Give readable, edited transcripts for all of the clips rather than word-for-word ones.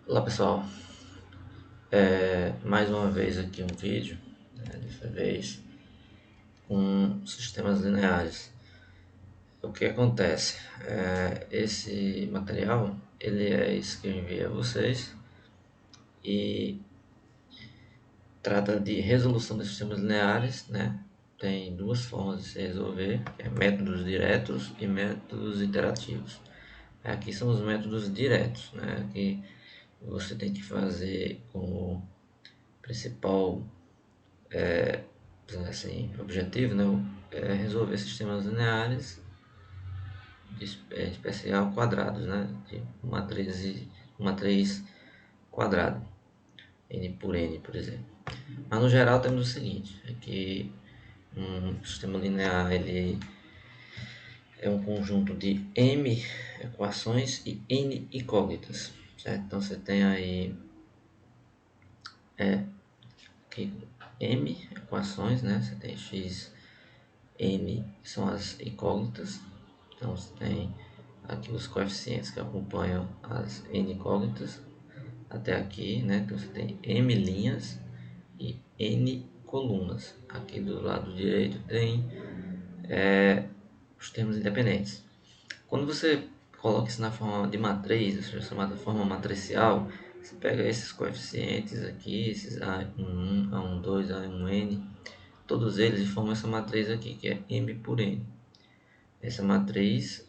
Olá pessoal, mais uma vez aqui um vídeo, dessa vez com sistemas lineares. O que acontece? Esse material ele é esse que eu enviei a vocês e trata de resolução de sistemas lineares, né? Tem duas formas de se resolver, que é métodos diretos e métodos iterativos. Aqui são os métodos diretos, né? Que você tem que fazer como principal assim, objetivo, né, é resolver sistemas lineares, em especial quadrados, né, de matriz quadrada, n por n, por exemplo. Mas no geral temos o seguinte, é que um sistema linear ele é um conjunto de m equações e n incógnitas, certo? Então você tem aí que m equações, né? Você tem x, n são as incógnitas. Então você tem aqui os coeficientes que acompanham as n incógnitas até aqui, né? Então você tem m linhas e n colunas. Aqui do lado direito tem os termos independentes. Quando você coloca isso na forma de matriz, ou seja, chamada forma matricial, você pega esses coeficientes aqui, esses A11, A12, A1N, todos eles e formam essa matriz aqui, que é M por N. Essa matriz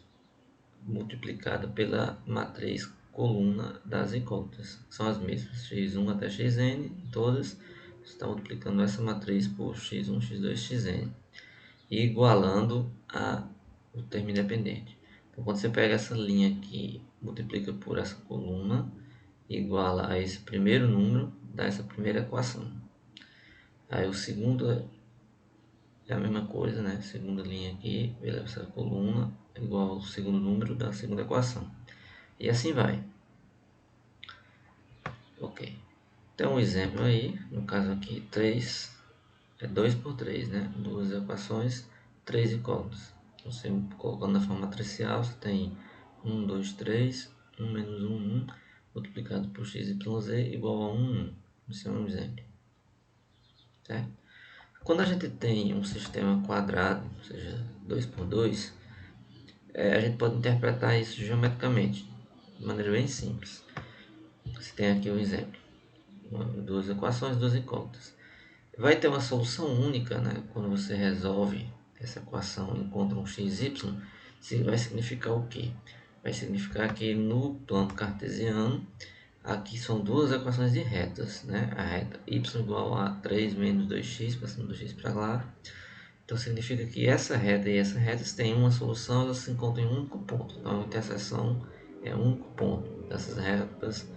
multiplicada pela matriz coluna das incógnitas, são as mesmas, x1 até xn, todas, você está multiplicando essa matriz por x1, x2, xn, e igualando o termo independente. Então, quando você pega essa linha aqui, multiplica por essa coluna, iguala a esse primeiro número, dá essa primeira equação. Aí o segundo é a mesma coisa, né? Segunda linha aqui, essa coluna, igual ao segundo número da segunda equação. E assim vai. Ok. Tem um exemplo aí, no caso aqui, 3 é 2 por 3, né? Duas equações, 3 incógnitas. Você colocando na forma matricial, você tem 1, 2, 3, 1 menos 1, 1, multiplicado por x, y, z igual a 1, 1. Esse é um exemplo. Certo? Quando a gente tem um sistema quadrado, ou seja, 2 por 2, a gente pode interpretar isso geometricamente, de maneira bem simples. Você tem aqui um exemplo. Duas equações, duas incógnitas. Vai ter uma solução única, né? Quando você resolve essa equação e encontra um xy, vai significar o quê? Vai significar que no plano cartesiano, aqui são duas equações de retas, né? A reta y igual a 3 menos 2x, passando do x para lá. Então significa que essa reta e essa reta têm uma solução, elas se encontram em um único ponto. Então a interseção é um único ponto dessas retas.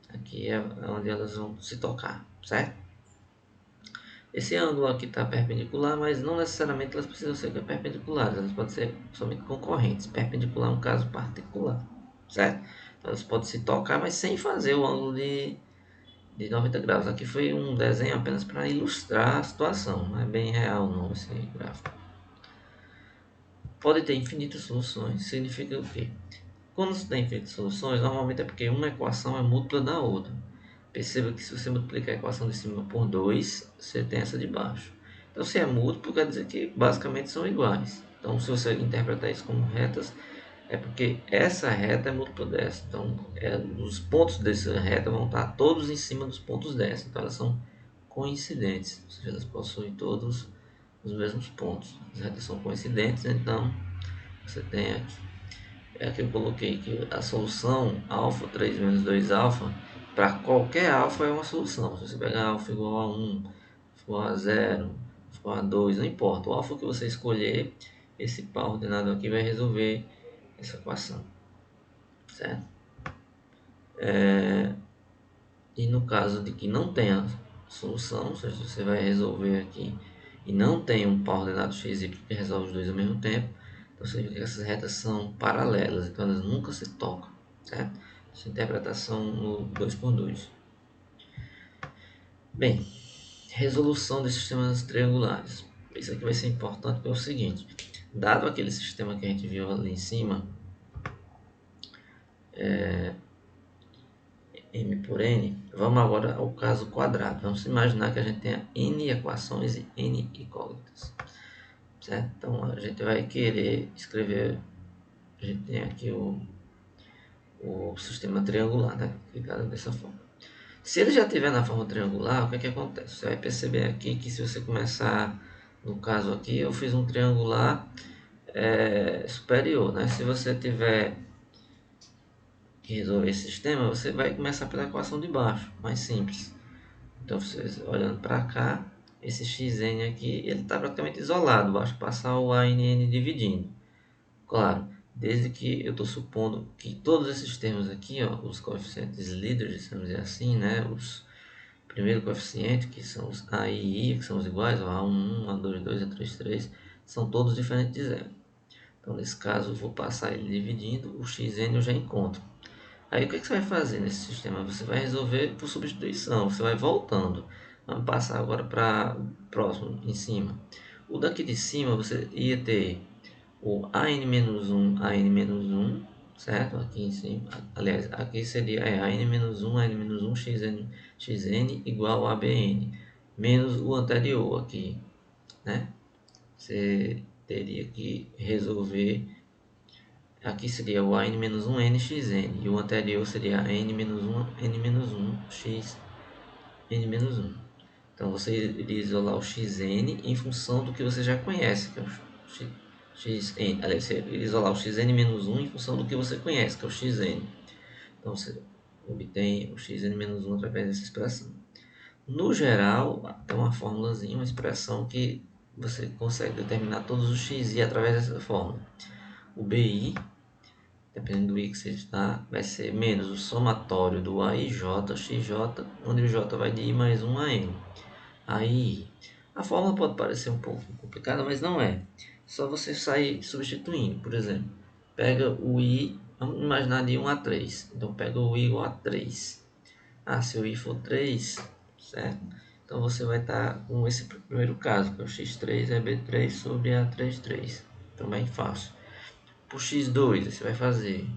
Aqui é onde elas vão se tocar, certo? Esse ângulo aqui está perpendicular, mas não necessariamente elas precisam ser perpendiculares, elas podem ser somente concorrentes. Perpendicular é um caso particular, certo? Então, elas podem se tocar, mas sem fazer o ângulo de 90 graus. Aqui foi um desenho apenas para ilustrar a situação, não é bem real não esse gráfico. Pode ter infinitas soluções, significa o quê? Quando você tem infinitas soluções, normalmente é porque uma equação é múltipla da outra. Perceba que se você multiplicar a equação de cima por 2, você tem essa de baixo. Então, se é múltiplo, quer dizer que basicamente são iguais. Então, se você interpretar isso como retas, é porque essa reta é múltipla dessa. Então, os pontos dessa reta vão estar todos em cima dos pontos dessa. Então, elas são coincidentes, ou seja, elas possuem todos os mesmos pontos. As retas são coincidentes, então você tem aqui. Aqui eu coloquei que a solução alfa 3 menos 2 alfa, para qualquer alfa é uma solução. Se você pegar alfa igual a 1, igual a 0, igual a 2, não importa. O alfa que você escolher, esse par ordenado aqui vai resolver essa equação. Certo? E no caso de que não tenha solução, ou seja, você vai resolver aqui e não tem um par ordenado x e que resolve os dois ao mesmo tempo, então significa que essas retas são paralelas, então elas nunca se tocam, certo? Essa interpretação no 2 por 2. Bem, resolução de sistemas triangulares. Isso aqui vai ser importante porque é o seguinte, dado aquele sistema que a gente viu ali em cima, m por n. Vamos agora ao caso quadrado. Vamos imaginar que a gente tenha n equações e n incógnitas, certo? Então a gente vai querer escrever, a gente tem aqui o sistema triangular, né? Ficado dessa forma. Se ele já estiver na forma triangular, o que é que acontece? Você vai perceber aqui que se você começar, no caso aqui, eu fiz um triangular superior, né? Se você tiver que resolver esse sistema, você vai começar pela equação de baixo, mais simples. Então, vocês olhando para cá, esse xn aqui, ele está praticamente isolado, basta passar o ANN dividindo. Claro, desde que eu estou supondo que todos esses termos aqui, ó, os coeficientes líderes, vamos dizer assim, né, os primeiro coeficiente, que são os A e I, que são os iguais, ó, A11, A22, A33, são todos diferentes de zero. Então, nesse caso, eu vou passar ele dividindo, o xn eu já encontro. Aí, o que você vai fazer nesse sistema? Você vai resolver por substituição, você vai voltando. Vamos passar agora para o próximo, em cima. O daqui de cima, você ia ter o AN-1, AN-1, certo? Aqui em cima, aliás, aqui seria AN-1, AN-1, xn igual a ABN, menos o anterior aqui, né? Você teria que resolver, aqui seria o AN-1 nxn, e o anterior seria AN-1, N-1, x, N-1. Então, você iria isolar o xn em função do que você já conhece, que é o xn. Aliás, você iria isolar o xn-1 em função do que você conhece, que é o xn. Então, você obtém o xn-1 através dessa expressão. No geral, tem uma formulazinha, uma expressão que você consegue determinar todos os xi através dessa fórmula. O bi, dependendo do i que você está, vai ser menos o somatório do a e j, xj, onde o j vai de i mais 1 a n. Aí, a fórmula pode parecer um pouco complicada, mas não é. Só você sair substituindo, por exemplo. Pega o i, vamos imaginar de 1 a 3. Então, pega o i igual a 3. Ah, se o i for 3, certo? Então, você vai estar com esse primeiro caso, que é o x3 é b3 sobre a33. Então, bem fácil. Para o x2, você vai fazer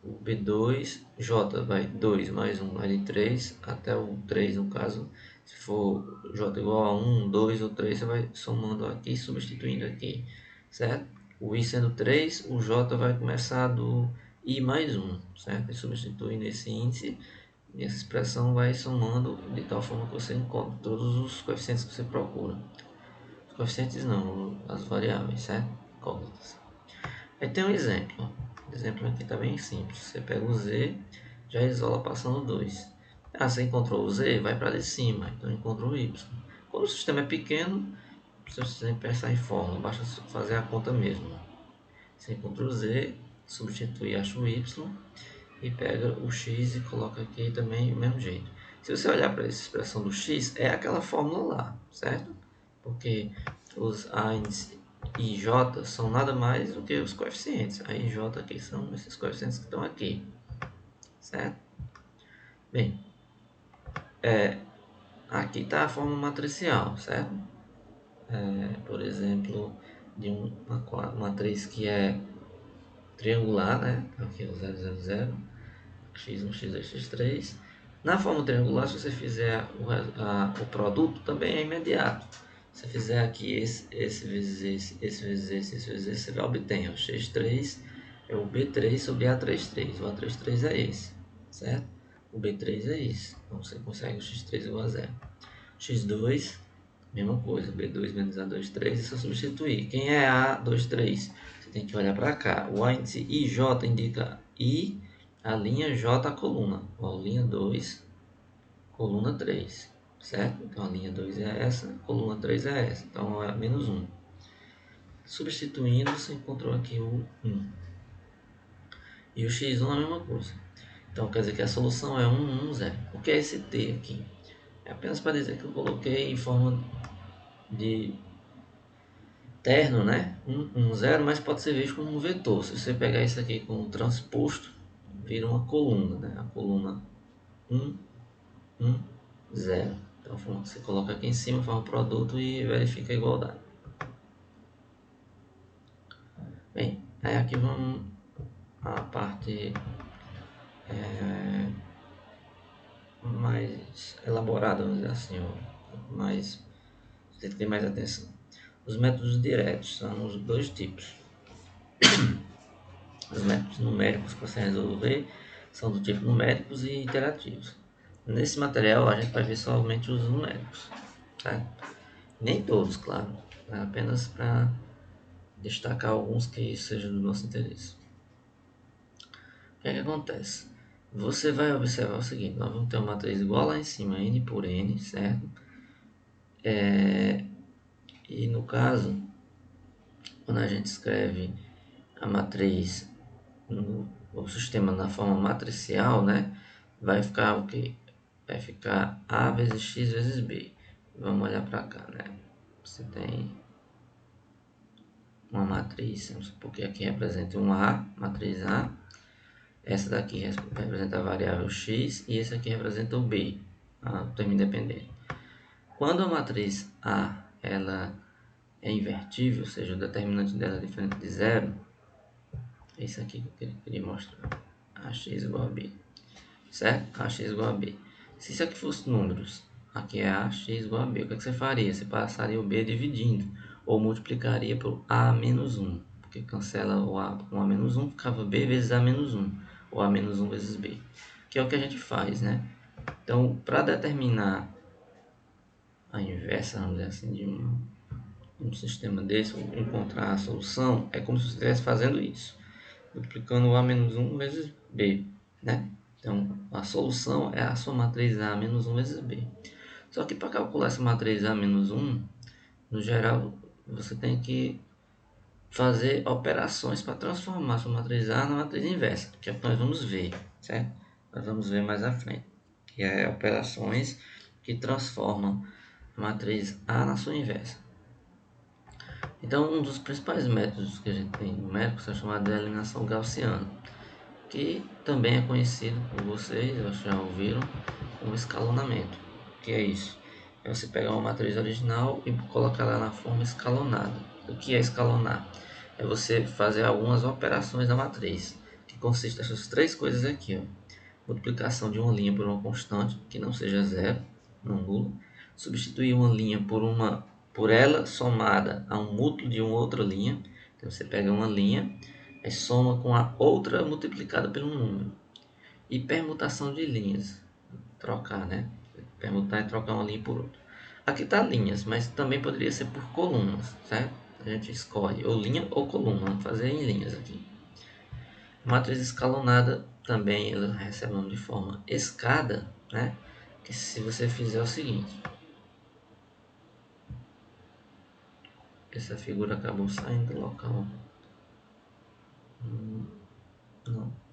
o b2, j vai 2 mais 1 vai de 3, até o 3 no caso. Se for j igual a 1, 2 ou 3, você vai somando aqui e substituindo aqui, certo? O i sendo 3, o j vai começar do i mais 1, certo? E substituindo esse índice, e essa expressão vai somando de tal forma que você encontra todos os coeficientes que você procura. Os coeficientes não, as variáveis, certo? Incógnitas. Aí tem um exemplo. O exemplo aqui está bem simples. Você pega o z, já isola passando 2. Ah, você encontrou o z, vai para de cima. Então encontrou o y. Quando o sistema é pequeno, você precisa pensar em fórmula. Basta fazer a conta mesmo. Você encontra o z, substitui, acha o y e pega o x e coloca aqui também do mesmo jeito. Se você olhar para essa expressão do x, é aquela fórmula lá, certo? Porque os a's e j são nada mais do que os coeficientes. A e j aqui são esses coeficientes que estão aqui, certo? Bem, aqui está a forma matricial, certo? Por exemplo, de uma matriz que é triangular, né? Aqui é o 0, 0, 0, x1, x2, x3. Na forma triangular, se você fizer o produto, também é imediato. Se você fizer aqui esse vezes esse vezes esse vezes esse, você vai obter o x3 é o b3 sobre a33. O a33 é esse, certo? O b3 é esse. Então, você consegue o x3 igual a zero. x2, mesma coisa. b2 menos a23 é só substituir. Quem é a23? Você tem que olhar para cá. O índice ij indica i, a linha j a coluna. Ó, linha 2, coluna 3, certo? Então a linha 2 é essa, a coluna 3 é essa. Então é menos 1. Substituindo, você encontrou aqui o 1. E o x1 é a mesma coisa. Então quer dizer que a solução é 1, 1, 0. O que é esse t aqui? É apenas para dizer que eu coloquei em forma de terno, né? 1, 0, mas pode ser visto como um vetor. Se você pegar isso aqui com o transposto, vira uma coluna, né? A coluna 1, 1, 0. Então você coloca aqui em cima, faz um produto e verifica a igualdade. Bem, aí aqui vamos a parte mais elaborada, vamos dizer assim, mais, você tem que ter mais atenção. Os métodos diretos são os dois tipos. Os métodos numéricos que você resolver são do tipo numéricos e interativos. Nesse material a gente vai ver somente os numéricos, tá? Nem todos, claro, é apenas para destacar alguns que sejam do nosso interesse. O que é que acontece? Você vai observar o seguinte, nós vamos ter uma matriz igual lá em cima, n por n, certo? E no caso, quando a gente escreve a matriz o sistema na forma matricial, né? Vai ficar o que? Vai ficar A vezes X vezes B. Vamos olhar para cá, né? Você tem uma matriz, vamos supor que aqui representa um A, matriz A. Essa daqui representa a variável X e esse aqui representa o B, o termo independente. Quando a matriz A ela é invertível, ou seja, o determinante dela é diferente de zero, é isso aqui que eu queria mostrar. AX igual a B. Certo? AX igual a B. Se isso aqui fosse números, aqui é AX igual a B, o que você faria? Você passaria o B dividindo, ou multiplicaria por A menos 1, porque cancela o A com A menos 1, ficava B vezes A menos 1, ou A menos 1 vezes B, que é o que a gente faz, né? Então, para determinar a inversa, vamos dizer assim, de um sistema desse, ou encontrar a solução, é como se você estivesse fazendo isso, multiplicando o A menos 1 vezes B, né? Então, a solução é a sua matriz A menos 1 vezes B. Só que para calcular essa matriz A menos 1, no geral, você tem que fazer operações para transformar a sua matriz A na matriz inversa, que é o que nós vamos ver, certo? Nós vamos ver mais à frente, que é operações que transformam a matriz A na sua inversa. Então, um dos principais métodos que a gente tem numéricos é chamado de eliminação gaussiana, que também é conhecido por vocês, eu acho que já ouviram, como escalonamento. O que é isso? É você pegar uma matriz original e colocar ela na forma escalonada. O que é escalonar? É você fazer algumas operações da matriz, que consiste nessas três coisas aqui, ó. Multiplicação de uma linha por uma constante, que não seja zero, não nula. Substituir uma linha por ela somada a um múltiplo de uma outra linha. Então você pega uma linha, aí soma com a outra multiplicada pelo número. E permutação de linhas, trocar, né? Permutar é trocar uma linha por outra. Aqui está linhas, mas também poderia ser por colunas, certo? A gente escolhe ou linha ou coluna, vamos fazer em linhas aqui. A matriz escalonada também ela recebe o nome de forma escada, né? Que se você fizer o seguinte, essa figura acabou saindo do local. Não.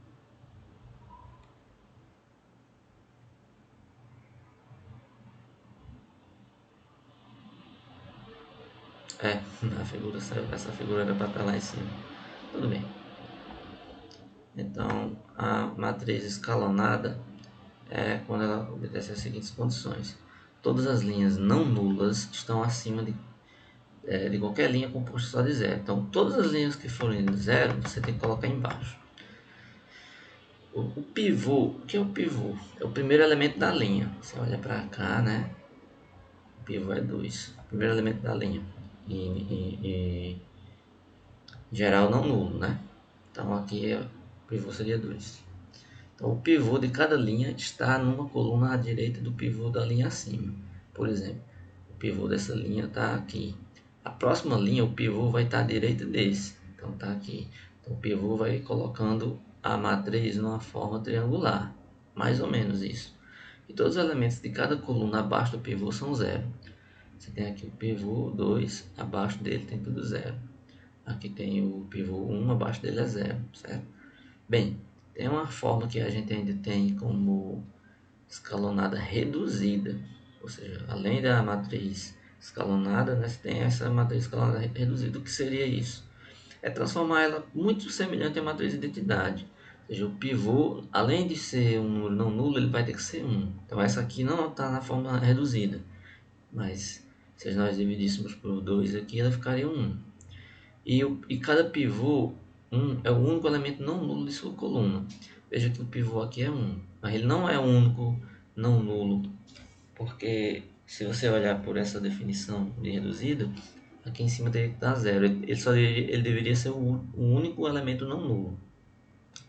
É, a figura saiu, essa figura era para estar lá em cima. Tudo bem. Então, a matriz escalonada é quando ela obedece as seguintes condições. Todas as linhas não nulas estão acima de qualquer linha composta só de zero. Então, todas as linhas que forem de zero, você tem que colocar embaixo. O pivô, o que é o pivô? É o primeiro elemento da linha. Você olha para cá, né? O pivô é 2. Primeiro elemento da linha. E geral não nulo, né? Então aqui o pivô seria 2. Então o pivô de cada linha está numa coluna à direita do pivô da linha acima. Por exemplo, o pivô dessa linha está aqui. A próxima linha, o pivô vai estar à direita desse. Então está aqui. Então o pivô vai colocando a matriz numa forma triangular. Mais ou menos isso. E todos os elementos de cada coluna abaixo do pivô são zero. Você tem aqui o pivô 2, abaixo dele tem tudo zero. Aqui tem o pivô 1, abaixo dele é zero, certo? Bem, tem uma forma que a gente ainda tem como escalonada reduzida, ou seja, além da matriz escalonada, né, você tem essa matriz escalonada reduzida. O que seria isso? É transformar ela muito semelhante à matriz de identidade. Ou seja, o pivô, além de ser um número não nulo, ele vai ter que ser 1. Então essa aqui não está na forma reduzida, mas se nós dividíssemos por 2 aqui, ela ficaria 1. E cada pivô é o único elemento não nulo de sua coluna. Veja que o pivô aqui é 1, mas ele não é o único não nulo, porque se você olhar por essa definição de reduzido, aqui em cima teria que dar zero. Ele deveria ser o único elemento não nulo.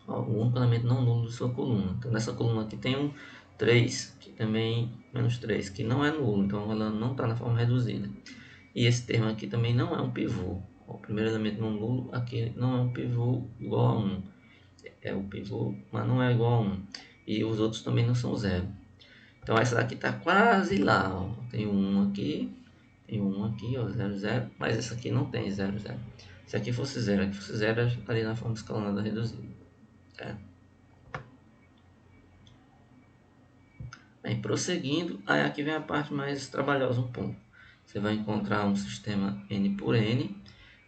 Ó, o único elemento não nulo de sua coluna. Então nessa coluna aqui tem um 3, que também menos 3, que não é nulo, então ela não está na forma reduzida. E esse termo aqui também não é um pivô. O primeiro elemento não nulo aqui não é um pivô igual a 1. É o pivô, mas não é igual a 1. E os outros também não são zero. Então essa daqui está quase lá. Ó. Tem um aqui, ó, 0, 0. Mas essa aqui não tem 0, 0. Se aqui fosse 0, aqui fosse 0, estaria na forma escalonada reduzida. Certo? Bem, prosseguindo, aí aqui vem a parte mais trabalhosa um pouco. Você vai encontrar um sistema n por n,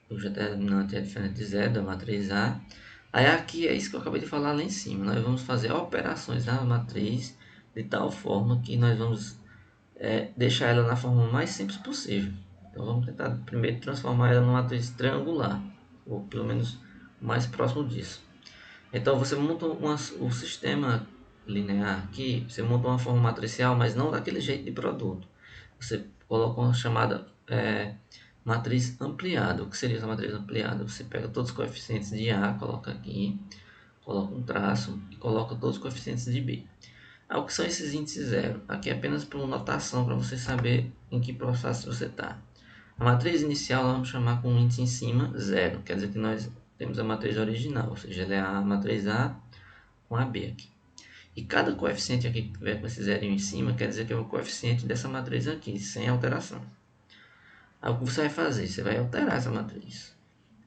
cujo determinante é diferente de zero, da matriz A. Aí aqui é isso que eu acabei de falar lá em cima. Nós vamos fazer operações na matriz de tal forma que nós vamos deixar ela na forma mais simples possível. Então vamos tentar primeiro transformar ela numa matriz triangular, ou pelo menos o mais próximo disso. Então você monta o sistema linear aqui, você monta uma forma matricial, mas não daquele jeito de produto. Você coloca uma chamada matriz ampliada. O que seria essa matriz ampliada? Você pega todos os coeficientes de A, coloca aqui, coloca um traço e coloca todos os coeficientes de B. O que são esses índices zero? Aqui é apenas por notação para você saber em que processo você está. A matriz inicial nós vamos chamar com um índice em cima zero, quer dizer que nós temos a matriz original, ou seja, ela é a matriz A com a B aqui. E cada coeficiente aqui que tiver com esse zero em cima, quer dizer que é o coeficiente dessa matriz aqui, sem alteração. Aí o que você vai fazer? Você vai alterar essa matriz.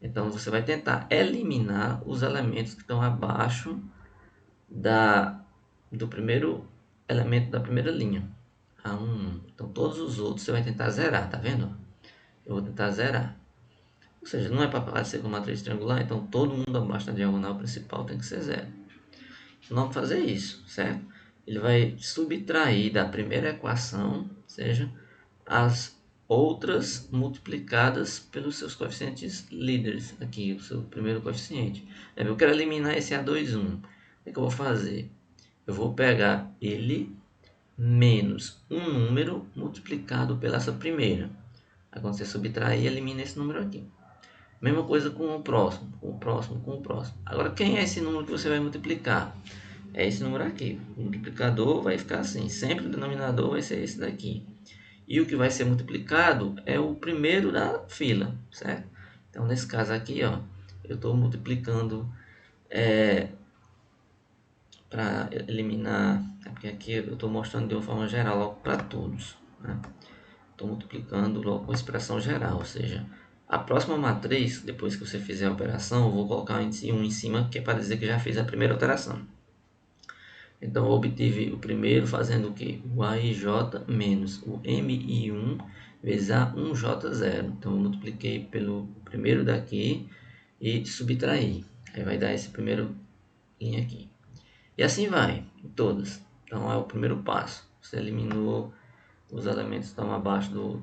Então você vai tentar eliminar os elementos que estão abaixo do primeiro elemento da primeira linha. A1. Então todos os outros você vai tentar zerar, tá vendo? Eu vou tentar zerar. Ou seja, não é para parecer com matriz triangular, então todo mundo abaixo da diagonal principal tem que ser zero. Não vamos fazer isso, certo? Ele vai subtrair da primeira equação, ou seja, as outras multiplicadas pelos seus coeficientes líderes. Aqui, o seu primeiro coeficiente. Eu quero eliminar esse A21. O que eu vou fazer? Eu vou pegar ele menos um número multiplicado pela essa primeira. Aí quando você subtrair, elimina esse número aqui. Mesma coisa com o próximo, com o próximo, com o próximo. Agora, quem é esse número que você vai multiplicar? É esse número aqui. O multiplicador vai ficar assim. Sempre o denominador vai ser esse daqui. E o que vai ser multiplicado é o primeiro da fila, certo? Então, nesse caso aqui, ó, eu estou multiplicando para eliminar, porque aqui eu estou mostrando de uma forma geral logo para todos, né? Estou multiplicando logo com expressão geral, ou seja, a próxima matriz, depois que você fizer a operação, eu vou colocar um índice 1 em cima, que é para dizer que já fiz a primeira alteração. Então eu obtive o primeiro fazendo o que? O AIJ menos o MI1 vezes A1J0. Então eu multipliquei pelo primeiro daqui e subtraí. Aí vai dar esse primeiro linha aqui. E assim vai, em todas. Então é o primeiro passo. Você eliminou os elementos que estão abaixo do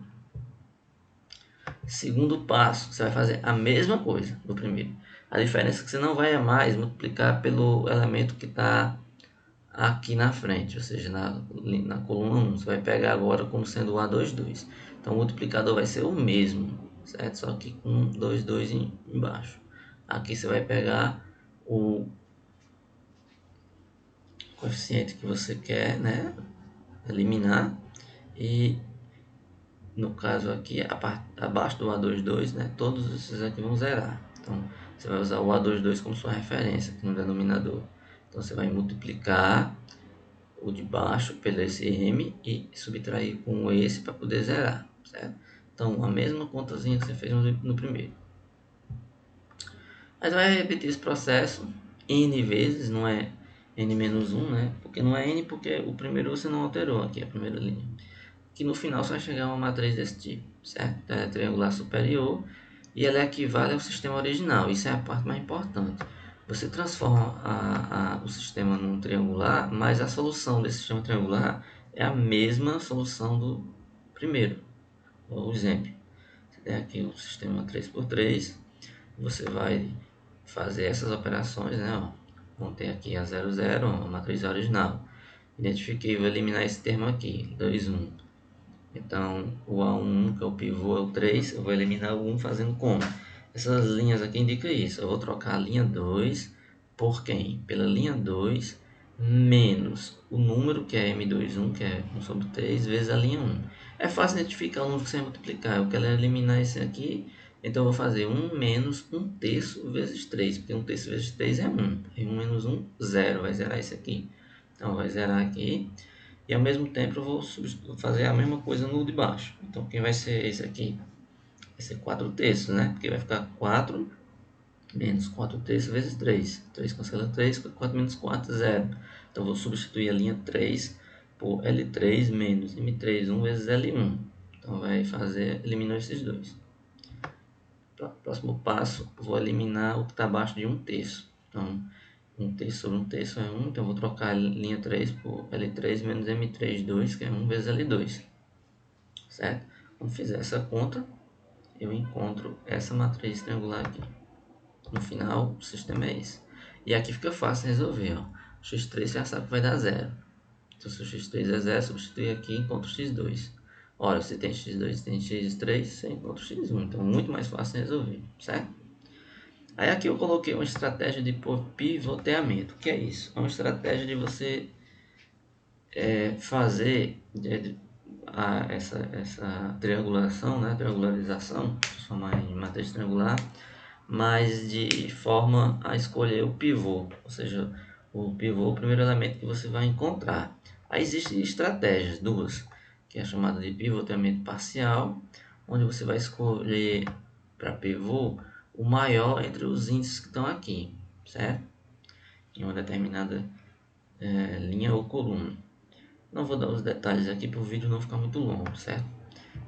segundo passo. Você vai fazer a mesma coisa do primeiro. A diferença é que você não vai mais multiplicar pelo elemento que está aqui na frente, ou seja, na coluna 1. Você vai pegar agora como sendo o A22. Então o multiplicador vai ser o mesmo, certo? Só que com 22 embaixo. Aqui você vai pegar o coeficiente que você quer, né, eliminar, e no caso aqui, abaixo do A22, né, todos esses aqui vão zerar. Então você vai usar o A22 como sua referência aqui no denominador. Então você vai multiplicar o de baixo pelo esse M e subtrair com esse para poder zerar, certo? Então a mesma contazinha que você fez no primeiro. Mas vai repetir esse processo N vezes, não é N-1, né? Porque não é N porque o primeiro você não alterou aqui, a primeira linha. Que no final você vai chegar a uma matriz desse tipo, certo? Então, é triangular superior e ela equivale ao sistema original. Isso é a parte mais importante. Você transforma o sistema num triangular, mas a solução desse sistema triangular é a mesma solução do primeiro. O exemplo, você tem aqui o sistema 3x3, você vai fazer essas operações, né? Ó, montei aqui a 00, a matriz original. Identifiquei, vou eliminar esse termo aqui, 2, 1. Então, o A1, que é o pivô, é o 3, eu vou eliminar o 1 fazendo como? Essas linhas aqui indicam isso. Eu vou trocar a linha 2 por quem? Pela linha 2 menos o número, que é M21, que é 1 sobre 3, vezes a linha 1. É fácil identificar o número que você vai multiplicar. Eu quero eliminar esse aqui, então eu vou fazer 1 menos 1 terço vezes 3, porque 1 terço vezes 3 é 1. E 1 menos 1, 0, vai zerar esse aqui. Então, vai zerar aqui. E ao mesmo tempo eu vou fazer a mesma coisa no de baixo. Então, quem vai ser esse aqui? Vai ser 4 terços, né? Porque vai ficar 4 menos 4 terços vezes 3. 3 cancela 3, 4 menos 4, 0. Então, eu vou substituir a linha 3 por L3 menos M3, 1 vezes L1. Então, vai fazer, eliminar esses dois. Próximo passo, vou eliminar o que está abaixo de 1 terço. Então, 1 terço sobre 1 terço é 1, então eu vou trocar a linha 3 por L3 menos M3, 2, que é 1 vezes L2. Certo? Quando fizer essa conta, eu encontro essa matriz triangular aqui. No final, o sistema é esse. E aqui fica fácil resolver. Ó. X3 já sabe que vai dar 0. Então, se o x3 é 0, substitui aqui e encontro x2. Ora, se tem x2 e tem x3, você encontra o x1. Então, muito mais fácil resolver, certo? Aí aqui eu coloquei uma estratégia de pivoteamento. O que é isso? É uma estratégia de você fazer essa triangulação, né? Triangularização, transformar em matriz triangular, mas de forma a escolher o pivô, ou seja, o pivô é o primeiro elemento que você vai encontrar. Aí existem estratégias, duas, que é chamada de pivoteamento parcial, onde você vai escolher para pivô o maior entre os índices que estão aqui, certo? Em uma determinada linha ou coluna. Não vou dar os detalhes aqui para o vídeo não ficar muito longo, certo?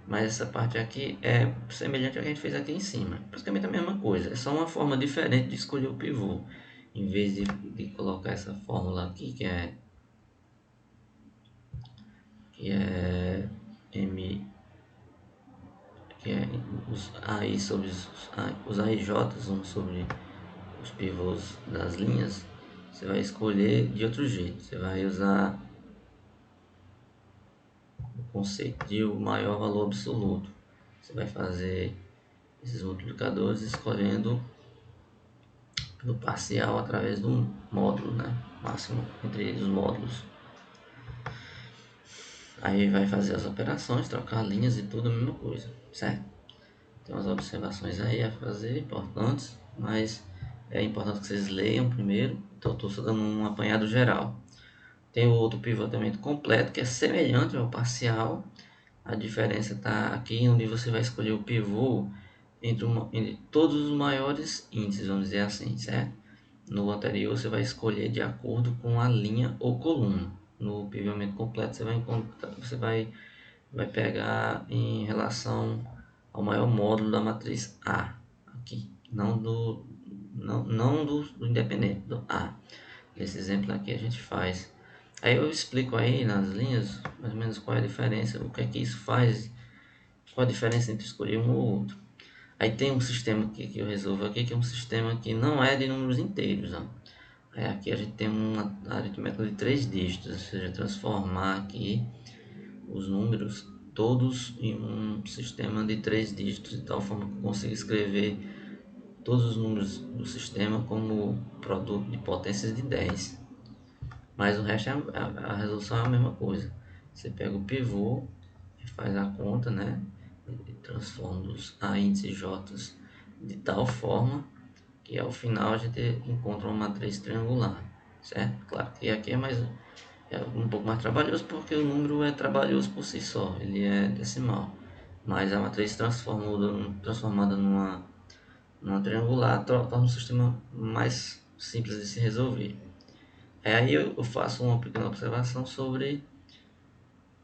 Mas essa parte aqui é semelhante ao que a gente fez aqui em cima. Praticamente a mesma coisa, é só uma forma diferente de escolher o pivô. Em vez de colocar essa fórmula aqui, que é M, que é os AI sobre os AIJs, um sobre os pivôs das linhas, você vai escolher de outro jeito. Você vai usar o conceito de o maior valor absoluto. Você vai fazer esses multiplicadores escolhendo pelo parcial através do módulo, né? Máximo entre os módulos. Aí vai fazer as operações, trocar linhas e tudo a mesma coisa, certo? Tem umas observações aí a fazer importantes, mas é importante que vocês leiam primeiro. Então estou só dando um apanhado geral. Tem o outro pivotamento completo, que é semelhante ao parcial. A diferença está aqui onde você vai escolher o pivô entre todos os maiores índices, vamos dizer assim, certo? No anterior você vai escolher de acordo com a linha ou coluna. No pivômetro completo você vai encontrar, vai pegar em relação ao maior módulo da matriz A, aqui, não do independente, do A. Nesse exemplo aqui a gente faz. Aí eu explico aí nas linhas mais ou menos qual é a diferença, o que é que isso faz, qual a diferença entre escolher um ou outro. Aí tem um sistema que eu resolvo aqui, que é um sistema que não é de números inteiros. Ó. Aí aqui a gente tem uma aritmética de 3 dígitos, ou seja, transformar aqui os números todos em um sistema de 3 dígitos, de tal forma que eu consigo escrever todos os números do sistema como produto de potências de 10. Mas o resto, a resolução é a mesma coisa. Você pega o pivô, faz a conta, né? E transforma os A índices J de tal forma que ao final a gente encontra uma matriz triangular, certo? Claro que aqui é um pouco mais trabalhoso porque o número é trabalhoso por si só, ele é decimal. Mas a matriz transformada numa triangular torna o sistema mais simples de se resolver. Aí eu faço uma pequena observação sobre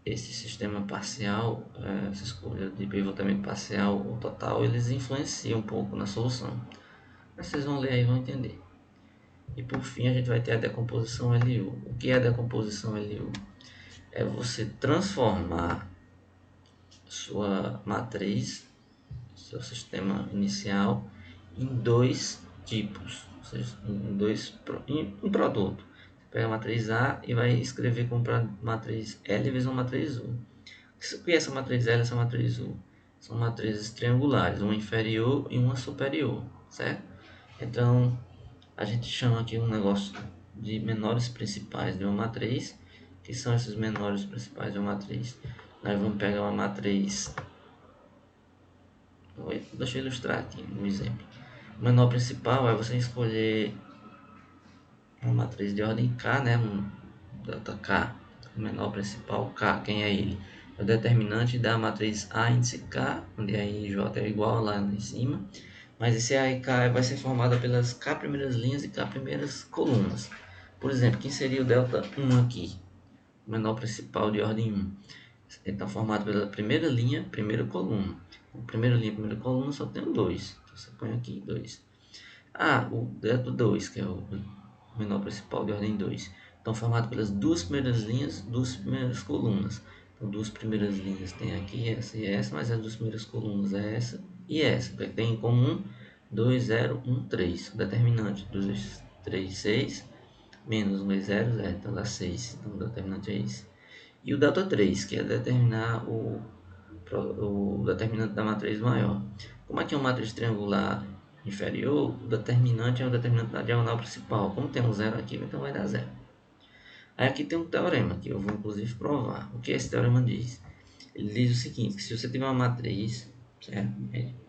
esse sistema parcial, essa escolha de pivotamento parcial ou total, eles influenciam um pouco na solução. Mas vocês vão ler aí e vão entender. E por fim a gente vai ter a decomposição LU. O que é a decomposição LU? É você transformar sua matriz, seu sistema inicial, em dois tipos, ou seja, em um produto. pega a matriz A e vai escrever como matriz L vezes uma matriz U. O que é essa matriz L e essa matriz U? São matrizes triangulares, uma inferior e uma superior, certo? Então, a gente chama aqui um negócio de menores principais de uma matriz, que são esses menores principais de uma matriz. Nós vamos pegar uma matriz, deixa eu ilustrar aqui um exemplo. O menor principal é você escolher uma matriz de ordem K, né? Delta K, o menor principal K, quem é ele? É o determinante da matriz A índice K, onde a I e J é igual lá em cima, mas esse A e K vai ser formado pelas K primeiras linhas e K primeiras colunas. Por exemplo, quem seria o delta 1 aqui? O menor principal de ordem 1. Ele está formado pela primeira linha, primeira coluna. Primeira linha, primeira coluna só tem um 2. Então você põe aqui 2. O delta 2, que é o menor principal de ordem 2. Então, formado pelas duas primeiras linhas, duas primeiras colunas. Então, duas primeiras linhas tem aqui essa e essa, mas as duas primeiras colunas é essa e essa. Então, tem em comum 2, 0, 1, 3. O determinante 2, 3, 6, menos 1, 2, 0, 0. Então, dá 6. Então, o determinante é esse. E o delta 3, que é determinar o determinante da matriz maior. Como aqui é uma matriz triangular inferior, o determinante é o determinante da diagonal principal. Como tem um zero aqui, então vai dar zero. Aí aqui tem um teorema, que eu vou inclusive provar. O que esse teorema diz? Ele diz o seguinte, que se você tiver uma matriz, certo?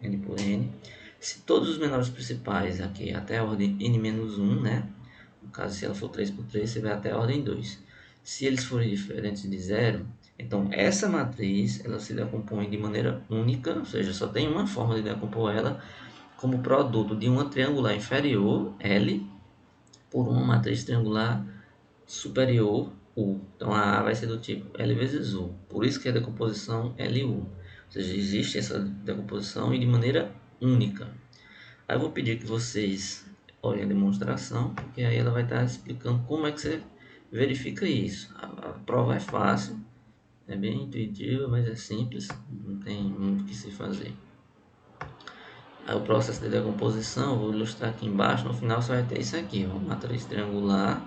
N por N, se todos os menores principais aqui até a ordem N-1, né? No caso, se ela for 3 por 3, você vai até a ordem 2. Se eles forem diferentes de zero, então essa matriz ela se decompõe de maneira única, ou seja, só tem uma forma de decompor ela, como produto de uma triangular inferior, L, por uma matriz triangular superior, U. Então a A vai ser do tipo L vezes U. Por isso que é a decomposição LU. Ou seja, existe essa decomposição e de maneira única. Aí eu vou pedir que vocês olhem a demonstração, porque aí ela vai estar explicando como é que você verifica isso. A prova é fácil, é bem intuitiva, mas é simples, não tem muito o que se fazer. Aí o processo de decomposição, vou ilustrar aqui embaixo, no final você vai ter isso aqui, uma matriz triangular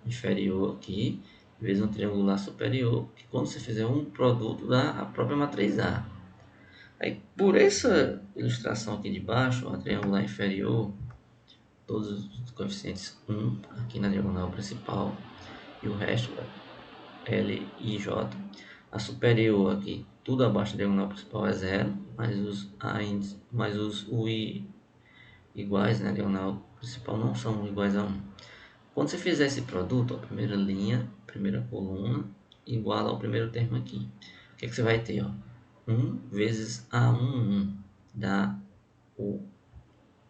inferior aqui, vezes um triangular superior, que quando você fizer um produto dá a própria matriz A. Aí por essa ilustração aqui de baixo, a triangular inferior, todos os coeficientes 1 aqui na diagonal principal e o resto L e J. A superior aqui, tudo abaixo da diagonal principal é 0, mas os A índice, mas os UI iguais na diagonal principal não são iguais a 1. Quando você fizer esse produto, a primeira linha, primeira coluna, igual ao primeiro termo aqui. O que, é que você vai ter? 1 vezes A11 dá o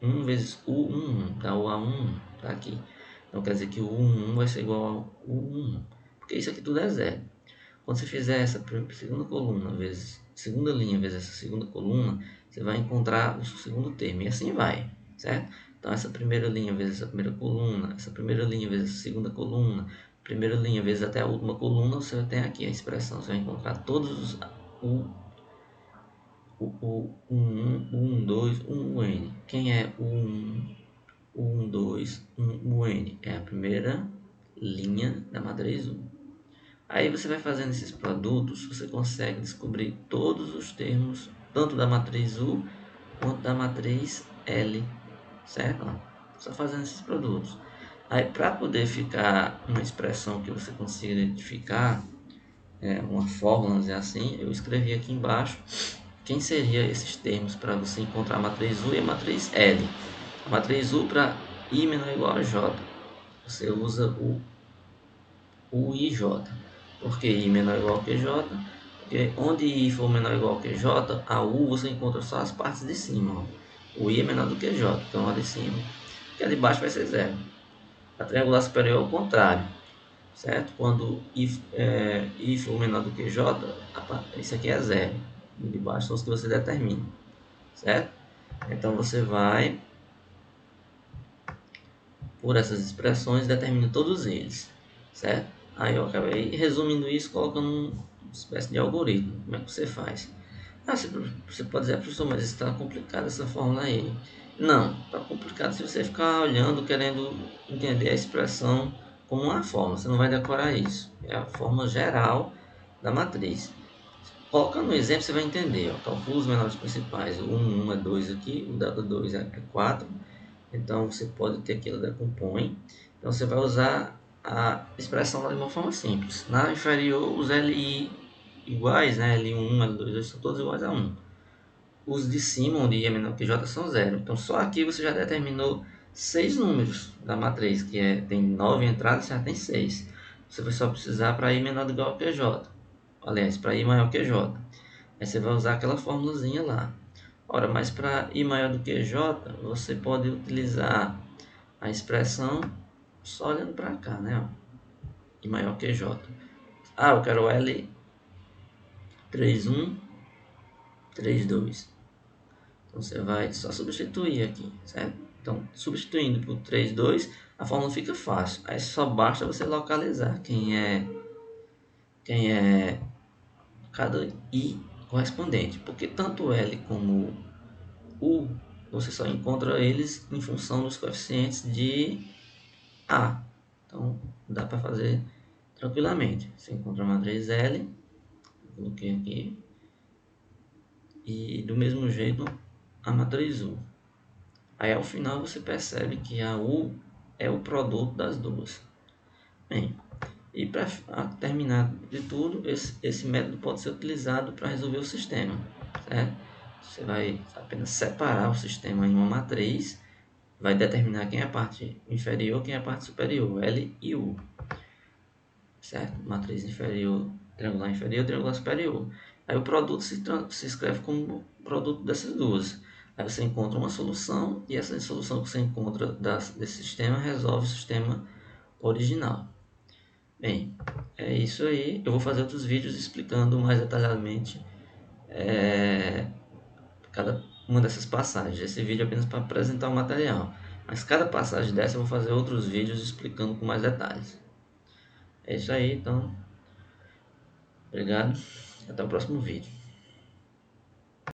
1 vezes U11 dá o A11, tá aqui. Então quer dizer que o U11 vai ser igual ao U11, porque isso aqui tudo é zero. Quando você fizer essa segunda coluna vezes segunda linha vezes essa segunda coluna, você vai encontrar o segundo termo, e assim vai, certo? Então essa primeira linha vezes essa primeira coluna, essa primeira linha vezes essa segunda coluna, primeira linha vezes até a última coluna, você tem aqui a expressão, você vai encontrar todos os o 1, 2, 1N. Quem é o 1, 1, 2, 1N? É a primeira linha da matriz 1. Aí você vai fazendo esses produtos, você consegue descobrir todos os termos, tanto da matriz U quanto da matriz L, certo? Só fazendo esses produtos. Aí para poder ficar uma expressão que você consiga identificar, uma fórmula, vamos dizer assim, eu escrevi aqui embaixo quem seria esses termos para você encontrar a matriz U e a matriz L. A matriz U para I menor ou igual a J, você usa o UIJ. Por que I menor ou igual que J? Porque onde I for menor ou igual que J, a U você encontra só as partes de cima. Ó. O I é menor do que J, então a de cima. E a de baixo vai ser zero. A triangular superior é o contrário, certo? Quando I for menor do que J, isso aqui é zero. E de baixo são os que você determina, certo? Então você vai por essas expressões determina todos eles, certo? Aí eu acabei resumindo isso colocando uma espécie de algoritmo. Como é que você faz? Você pode dizer, professor, mas está complicado essa fórmula aí. Não, está complicado se você ficar olhando, querendo entender a expressão como uma fórmula, você não vai decorar isso. É a fórmula geral da matriz. Colocando no exemplo, você vai entender. Ó, calcula os menores principais. O 1 é 2 aqui, o dado 2 é 4. Então, você pode ter que ele decompõe. Então, você vai usar a expressão de uma forma simples. Na inferior, os LI iguais, né? L1, L2, são todos iguais a 1. Os de cima, onde I é menor que J, são 0. Então, só aqui você já determinou 6 números da matriz, que tem 9 entradas, você já tem 6. Você vai só precisar para I menor ou igual que J. Aliás, para I maior que J. Aí você vai usar aquela formulazinha lá. Ora, mas para I maior do que J, você pode utilizar a expressão só olhando para cá, né? I maior que J. Ah, eu quero L 31, 32. Então você vai só substituir aqui, certo? Então, substituindo por 32, a fórmula fica fácil. Aí só basta você localizar quem é cada I correspondente. Porque tanto L como U, você só encontra eles em função dos coeficientes de A. Então, dá para fazer tranquilamente. Você encontra a matriz L, coloquei aqui, e do mesmo jeito a matriz U. Aí ao final você percebe que a U é o produto das duas. Bem, e para terminar de tudo, esse método pode ser utilizado para resolver o sistema, certo? Você vai apenas separar o sistema em uma matriz, vai determinar quem é a parte inferior, quem é a parte superior, L e U, certo? Matriz inferior, triangular superior. Aí o produto se escreve como produto dessas duas. Aí você encontra uma solução e essa solução que você encontra desse sistema resolve o sistema original. Bem, é isso aí. Eu vou fazer outros vídeos explicando mais detalhadamente cada uma dessas passagens. Esse vídeo é apenas para apresentar o material. Mas cada passagem dessa eu vou fazer outros vídeos explicando com mais detalhes. É isso aí, então. Obrigado. Até o próximo vídeo.